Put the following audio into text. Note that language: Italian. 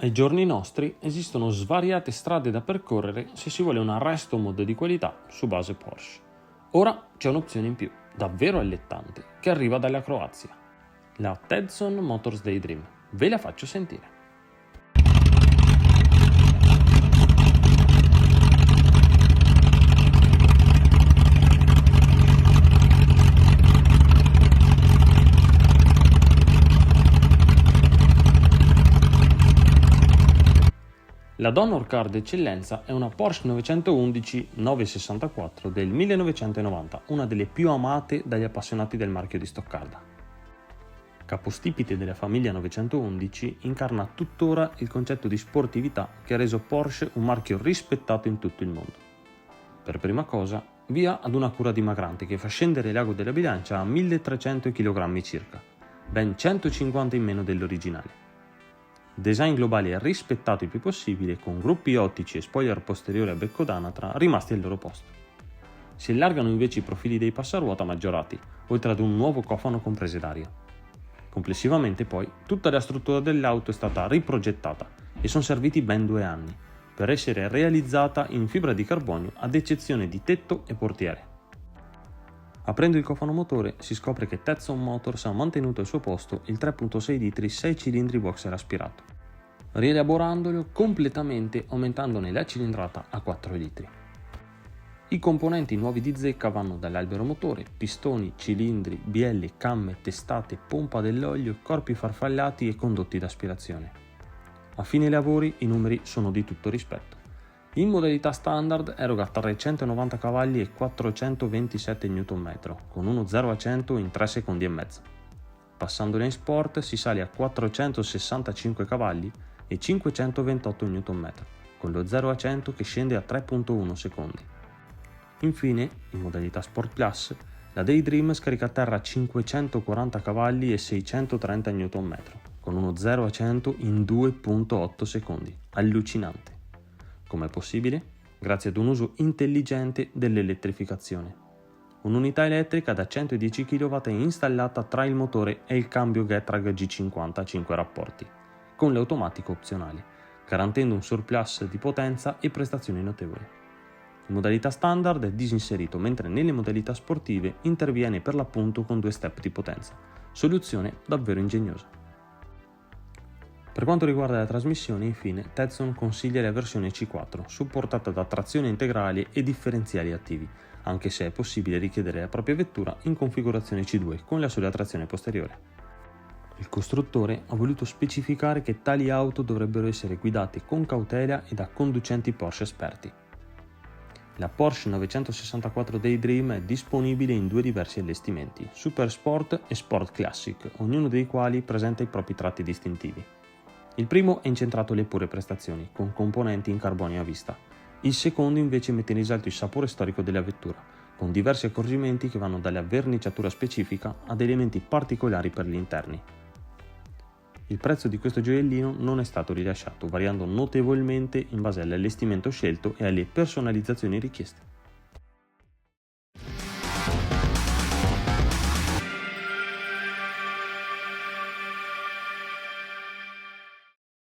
Ai giorni nostri esistono svariate strade da percorrere se si vuole una resto mod di qualità su base Porsche. Ora c'è un'opzione in più, davvero allettante, che arriva dalla Croazia. La Tedzon Motors Daydream. Ve la faccio sentire. La Donor Car d'eccellenza è una Porsche 911 964 del 1990, una delle più amate dagli appassionati del marchio di Stoccarda. Capostipite della famiglia 911, incarna tuttora il concetto di sportività che ha reso Porsche un marchio rispettato in tutto il mondo. Per prima cosa, via ad una cura dimagrante che fa scendere l'ago della bilancia a 1300 kg circa, ben 150 in meno dell'originale. Design globale rispettato il più possibile, con gruppi ottici e spoiler posteriore a becco d'anatra rimasti al loro posto. Si allargano invece i profili dei passaruota maggiorati, oltre ad un nuovo cofano con prese d'aria. Complessivamente poi, tutta la struttura dell'auto è stata riprogettata e sono serviti ben 2 anni, per essere realizzata in fibra di carbonio ad eccezione di tetto e portiere. Aprendo il cofano motore si scopre che Tedzon Motors ha mantenuto al suo posto il 3.6 litri 6 cilindri boxer aspirato, rielaborandolo completamente aumentandone la cilindrata a 4 litri. I componenti nuovi di zecca vanno dall'albero motore, pistoni, cilindri, bielle, camme, testate, pompa dell'olio, corpi farfallati e condotti d'aspirazione. A fine lavori i numeri sono di tutto rispetto. In modalità standard eroga 390 cavalli e 427 Nm, con uno 0 a 100 in 3 secondi e mezzo. Passandola in sport si sale a 465 cavalli e 528 Nm, con lo 0 a 100 che scende a 3.1 secondi. Infine, in modalità Sport Plus, la Daydream scarica a terra 540 cavalli e 630 Nm, con uno 0 a 100 in 2.8 secondi. Allucinante! Come è possibile? Grazie ad un uso intelligente dell'elettrificazione. Un'unità elettrica da 110 kW è installata tra il motore e il cambio Getrag G50 a 5 rapporti, con l'automatico opzionale, garantendo un surplus di potenza e prestazioni notevoli. In modalità standard è disinserito, mentre nelle modalità sportive interviene per l'appunto con 2 step di potenza. Soluzione davvero ingegnosa. Per quanto riguarda la trasmissione, infine, Tedzon consiglia la versione C4, supportata da trazione integrale e differenziali attivi, anche se è possibile richiedere la propria vettura in configurazione C2 con la sola trazione posteriore. Il costruttore ha voluto specificare che tali auto dovrebbero essere guidate con cautela e da conducenti Porsche esperti. La Porsche 964 Daydream è disponibile in 2 diversi allestimenti, Super Sport e Sport Classic, ognuno dei quali presenta i propri tratti distintivi. Il primo è incentrato alle pure prestazioni, con componenti in carbonio a vista. Il secondo invece mette in risalto il sapore storico della vettura, con diversi accorgimenti che vanno dalla verniciatura specifica ad elementi particolari per gli interni. Il prezzo di questo gioiellino non è stato rilasciato, variando notevolmente in base all'allestimento scelto e alle personalizzazioni richieste.